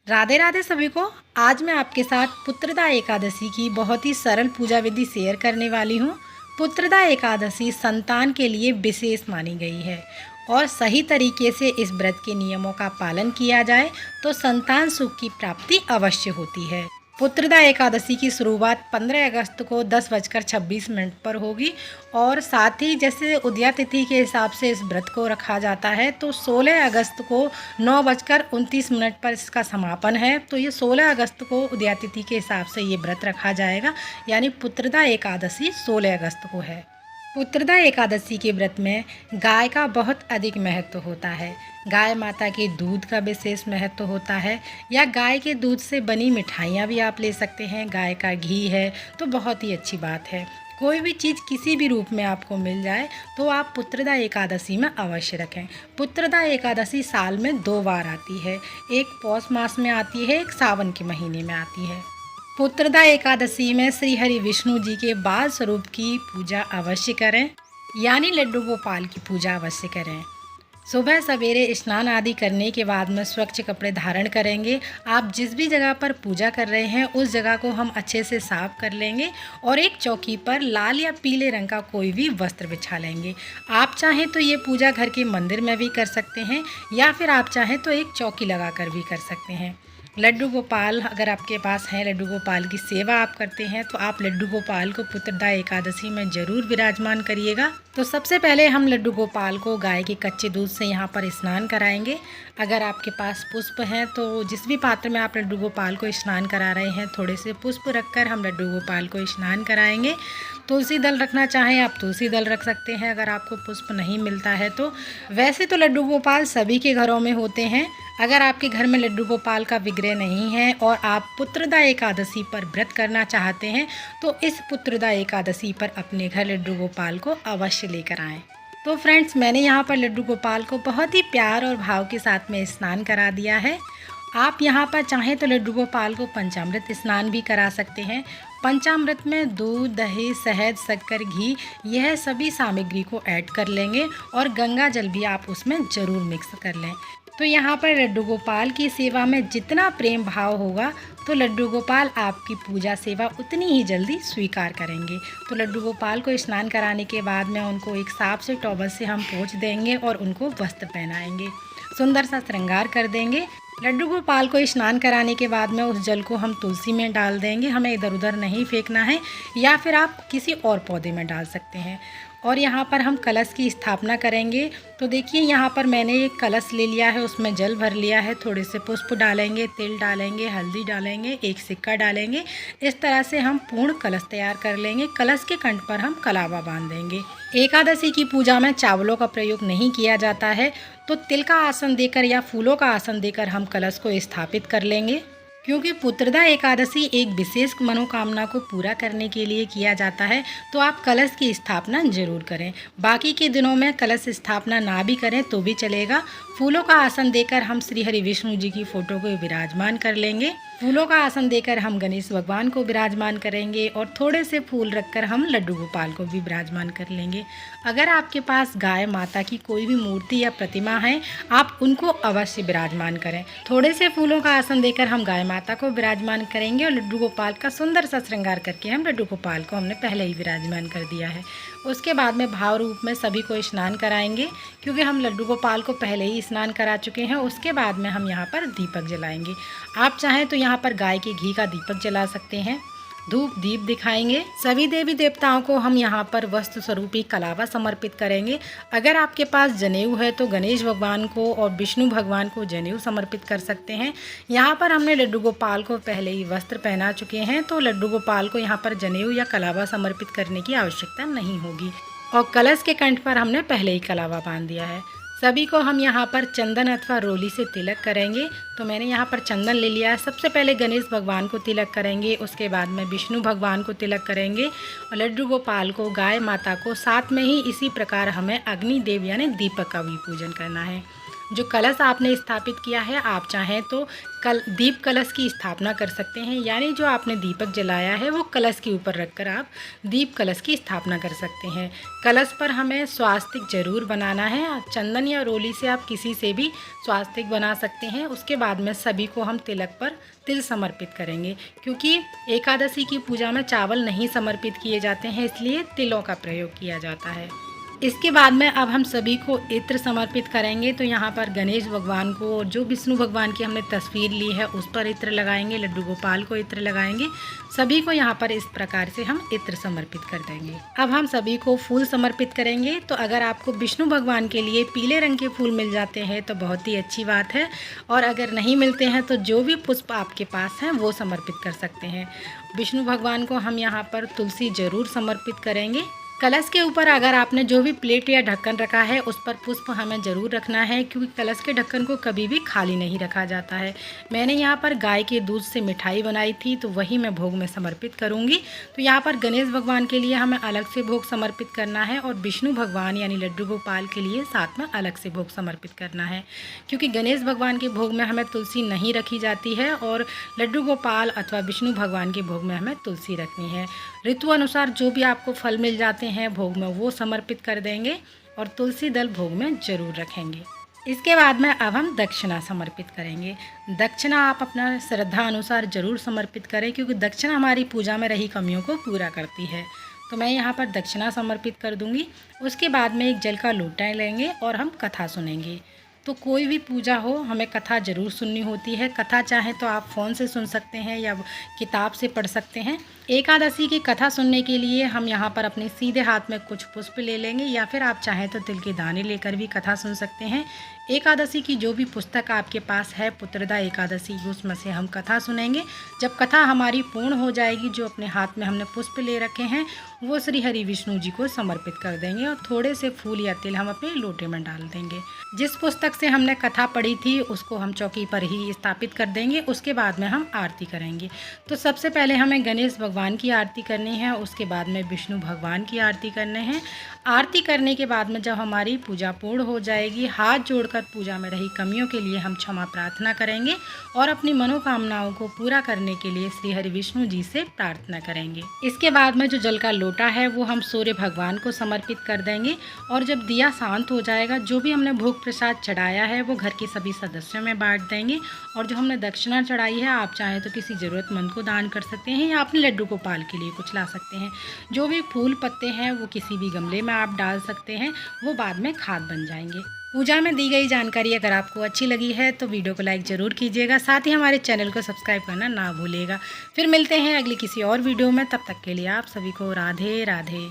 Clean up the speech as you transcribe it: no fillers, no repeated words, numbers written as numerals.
राधे राधे सभी को। आज मैं आपके साथ पुत्रदा एकादशी की बहुत ही सरल पूजा विधि शेयर करने वाली हूँ। पुत्रदा एकादशी संतान के लिए विशेष मानी गई है और सही तरीके से इस व्रत के नियमों का पालन किया जाए तो संतान सुख की प्राप्ति अवश्य होती है। पुत्रदा एकादशी की शुरुआत 15 अगस्त को 10:26 पर होगी और साथ ही जैसे उदया तिथि के हिसाब से इस व्रत को रखा जाता है तो 16 अगस्त को 9:29 पर इसका समापन है। तो ये 16 अगस्त को उदया तिथि के हिसाब से ये व्रत रखा जाएगा, यानी पुत्रदा एकादशी 16 अगस्त को है। पुत्रदा एकादशी के व्रत में गाय का बहुत अधिक महत्व होता है। गाय माता के दूध का विशेष महत्व होता है, या गाय के दूध से बनी मिठाइयाँ भी आप ले सकते हैं। गाय का घी है तो बहुत ही अच्छी बात है। कोई भी चीज़ किसी भी रूप में आपको मिल जाए तो आप पुत्रदा एकादशी में अवश्य रखें। पुत्रदा एकादशी साल में 2 बार आती है, एक पौष मास में आती है, एक सावन के महीने में आती है। पुत्रदा एकादशी में श्री हरि विष्णु जी के बाल स्वरूप की पूजा अवश्य करें, यानी लड्डू गोपाल की पूजा अवश्य करें। सुबह सवेरे स्नान आदि करने के बाद में स्वच्छ कपड़े धारण करेंगे। आप जिस भी जगह पर पूजा कर रहे हैं उस जगह को हम अच्छे से साफ कर लेंगे और एक चौकी पर लाल या पीले रंग का कोई भी वस्त्र बिछा लेंगे। आप चाहें तो ये पूजा घर के मंदिर में भी कर सकते हैं, या फिर आप चाहें तो एक चौकी लगा कर भी कर सकते हैं। लड्डू गोपाल अगर आपके पास हैं, लड्डू गोपाल की सेवा आप करते हैं तो आप लड्डू गोपाल को पुत्रदा एकादशी में ज़रूर विराजमान करिएगा। तो सबसे पहले हम लड्डू गोपाल को गाय के कच्चे दूध से यहाँ पर स्नान कराएंगे। अगर आपके पास पुष्प हैं तो जिस भी पात्र में आप लड्डू गोपाल को स्नान करा रहे हैं थोड़े से पुष्प रखकर हम लड्डू गोपाल को स्नान कराएंगे। तुलसी दल रखना चाहें आप तुलसी दल रख सकते हैं अगर आपको पुष्प नहीं मिलता है तो। वैसे तो लड्डू गोपाल सभी के घरों में होते हैं। अगर आपके घर में लड्डू गोपाल का विग्रह नहीं है और आप पुत्रदा एकादशी पर व्रत करना चाहते हैं तो इस पुत्रदा एकादशी पर अपने घर लड्डू गोपाल को अवश्य लेकर आएँ। तो फ्रेंड्स, मैंने यहाँ पर लड्डू गोपाल को बहुत ही प्यार और भाव के साथ में स्नान करा दिया है। आप यहाँ पर चाहें तो लड्डू गोपाल को पंचामृत स्नान भी करा सकते हैं। पंचामृत में दूध, दही, शहद, शक्कर, घी यह सभी सामग्री को ऐड कर लेंगे और गंगा जल भी आप उसमें ज़रूर मिक्स कर लें। तो यहाँ पर लड्डू गोपाल की सेवा में जितना प्रेम भाव होगा तो लड्डू गोपाल आपकी पूजा सेवा उतनी ही जल्दी स्वीकार करेंगे। तो लड्डू गोपाल को स्नान कराने के बाद में उनको एक साफ से टॉवल से हम पोंछ देंगे और उनको वस्त्र पहनाएंगे, सुंदर सा श्रृंगार कर देंगे। लड्डू गोपाल को स्नान कराने के बाद में उस जल को हम तुलसी में डाल देंगे, हमें इधर उधर नहीं फेंकना है, या फिर आप किसी और पौधे में डाल सकते हैं। और यहाँ पर हम कलश की स्थापना करेंगे। तो देखिए यहाँ पर मैंने एक कलश ले लिया है, उसमें जल भर लिया है, थोड़े से पुष्प डालेंगे, तिल डालेंगे, हल्दी डालेंगे, एक सिक्का डालेंगे। इस तरह से हम पूर्ण कलश तैयार कर लेंगे। कलश के कंठ पर हम कलावा बांध देंगे। एकादशी की पूजा में चावलों का प्रयोग नहीं किया जाता है, तो तिल का आसन देकर या फूलों का आसन देकर हम कलश को स्थापित कर लेंगे। क्योंकि पुत्रदा एकादशी एक विशेष मनोकामना को पूरा करने के लिए किया जाता है तो आप कलश की स्थापना जरूर करें। बाकी के दिनों में कलश स्थापना ना भी करें तो भी चलेगा। फूलों का आसन देकर हम श्री हरि विष्णु जी की फोटो को विराजमान कर लेंगे। फूलों का आसन देकर हम गणेश भगवान को विराजमान करेंगे और थोड़े से फूल रखकर हम लड्डू गोपाल को भी विराजमान कर लेंगे। अगर आपके पास गाय माता की कोई भी मूर्ति या प्रतिमा है आप उनको अवश्य विराजमान करें। थोड़े से फूलों का आसन देकर हम गाय माता को विराजमान करेंगे और लड्डू गोपाल का सुंदर सा श्रृंगार करके हम लड्डू गोपाल को हमने पहले ही विराजमान कर दिया है। उसके बाद में भाव रूप में सभी को स्नान कराएंगे, क्योंकि हम लड्डू गोपाल को पहले ही स्नान करा चुके हैं। उसके बाद में हम यहाँ पर दीपक जलाएंगे। आप चाहें तो यहाँ पर गाय के घी का दीपक जला सकते हैं। धूप दीप दिखाएंगे। सभी देवी देवताओं को हम यहाँ पर वस्त्र स्वरूपी कलावा समर्पित करेंगे। अगर आपके पास जनेऊ है तो गणेश भगवान को और विष्णु भगवान को जनेऊ समर्पित कर सकते हैं। यहाँ पर हमने लड्डू गोपाल को पहले ही वस्त्र पहना चुके हैं तो लड्डू गोपाल को यहाँ पर जनेऊ या कलावा समर्पित करने की आवश्यकता नहीं होगी। और कलश के कंठ पर हमने पहले ही कलावा बांध दिया है। सभी को हम यहाँ पर चंदन अथवा रोली से तिलक करेंगे। तो मैंने यहाँ पर चंदन ले लिया है। सबसे पहले गणेश भगवान को तिलक करेंगे, उसके बाद में विष्णु भगवान को तिलक करेंगे और लड्डू गोपाल को, गाय माता को, साथ में ही इसी प्रकार हमें अग्निदेव यानी दीपक का भी पूजन करना है। जो कलश आपने स्थापित किया है, आप चाहें तो दीप कलश की स्थापना कर सकते हैं, यानी जो आपने दीपक जलाया है वो कलश के ऊपर रखकर आप दीप कलश की स्थापना कर सकते हैं। कलश पर हमें स्वास्तिक जरूर बनाना है। चंदन या रोली से आप किसी से भी स्वास्तिक बना सकते हैं। उसके बाद में सभी को हम तिलक पर तिल समर्पित करेंगे, क्योंकि एकादशी की पूजा में चावल नहीं समर्पित किए जाते हैं, इसलिए तिलों का प्रयोग किया जाता है। इसके बाद में अब हम सभी को इत्र समर्पित करेंगे। तो यहाँ पर गणेश भगवान को, जो विष्णु भगवान की हमने तस्वीर ली है उस पर इत्र लगाएंगे, लड्डू गोपाल को इत्र लगाएंगे, सभी को यहाँ पर इस प्रकार से हम इत्र समर्पित कर देंगे। अब हम सभी को फूल समर्पित करेंगे। तो अगर आपको विष्णु भगवान के लिए पीले रंग के फूल मिल जाते हैं तो बहुत ही अच्छी बात है, और अगर नहीं मिलते हैं तो जो भी पुष्प आपके पास हैं वो समर्पित कर सकते हैं। विष्णु भगवान को हम यहाँ पर तुलसी जरूर समर्पित करेंगे। कलश के ऊपर अगर आपने जो भी प्लेट या ढक्कन रखा है उस पर पुष्प हमें ज़रूर रखना है, क्योंकि कलश के ढक्कन को कभी भी खाली नहीं रखा जाता है। मैंने यहाँ पर गाय के दूध से मिठाई बनाई थी, तो वही मैं भोग में समर्पित करूँगी। तो यहाँ पर गणेश भगवान के लिए हमें अलग से भोग समर्पित करना है, और विष्णु भगवान यानी लड्डू गोपाल के लिए साथ में अलग से भोग समर्पित करना है, क्योंकि गणेश भगवान के भोग में हमें तुलसी नहीं रखी जाती है, और लड्डू गोपाल अथवा विष्णु भगवान के भोग में हमें तुलसी रखनी है। ऋतु अनुसार जो भी आपको फल मिल जाते हैं भोग में वो समर्पित कर देंगे, और तुलसी दल भोग में ज़रूर रखेंगे। इसके बाद में अब हम दक्षिणा समर्पित करेंगे। दक्षिणा आप अपना श्रद्धा अनुसार ज़रूर समर्पित करें, क्योंकि दक्षिणा हमारी पूजा में रही कमियों को पूरा करती है। तो मैं यहाँ पर दक्षिणा समर्पित कर दूँगी। उसके बाद में एक जल का लोटा लेंगे और हम कथा सुनेंगे। तो कोई भी पूजा हो हमें कथा ज़रूर सुननी होती है। कथा चाहे तो आप फ़ोन से सुन सकते हैं या किताब से पढ़ सकते हैं। एकादशी की कथा सुनने के लिए हम यहाँ पर अपने सीधे हाथ में कुछ पुष्प ले लेंगे, या फिर आप चाहें तो तिल के दाने लेकर भी कथा सुन सकते हैं। एकादशी की जो भी पुस्तक आपके पास है, पुत्रदा एकादशी, उसमें से हम कथा सुनेंगे। जब कथा हमारी पूर्ण हो जाएगी, जो अपने हाथ में हमने पुष्प ले रखे हैं वो श्री हरि विष्णु जी को समर्पित कर देंगे, और थोड़े से फूल या तिल हम अपने लोटे में डाल देंगे। जिस पुस्तक से हमने कथा पढ़ी थी उसको हम चौकी पर ही स्थापित कर देंगे। उसके बाद में हम आरती करेंगे। तो सबसे पहले हमें गणेश भगवान की आरती करनी है, उसके बाद में विष्णु भगवान की आरती करने हैं। आरती करने के बाद में जब हमारी पूजा पूर्ण हो जाएगी, हाथ जोड़कर पूजा में रही कमियों के लिए हम क्षमा प्रार्थना करेंगे, और अपनी मनोकामनाओं को पूरा करने के लिए श्री हरि विष्णु जी से प्रार्थना करेंगे। इसके बाद में जो जल का लोटा है वो हम सूर्य भगवान को समर्पित कर देंगे, और जब दिया शांत हो जाएगा, जो भी हमने भोग प्रसाद चढ़ाया है वो घर के सभी सदस्यों में बांट देंगे। और जो हमने दक्षिणा चढ़ाई है, आप चाहें तो किसी ज़रूरतमंद को दान कर सकते हैं, या अपने लड्डू गोपाल के लिए कुछ ला सकते हैं। जो भी फूल पत्ते हैं वो किसी भी गमले में आप डाल सकते हैं, वो बाद में खाद बन जाएंगे। पूजा में दी गई जानकारी अगर आपको अच्छी लगी है तो वीडियो को लाइक ज़रूर कीजिएगा, साथ ही हमारे चैनल को सब्सक्राइब करना ना भूलिएगा। फिर मिलते हैं अगली किसी और वीडियो में, तब तक के लिए आप सभी को राधे राधे।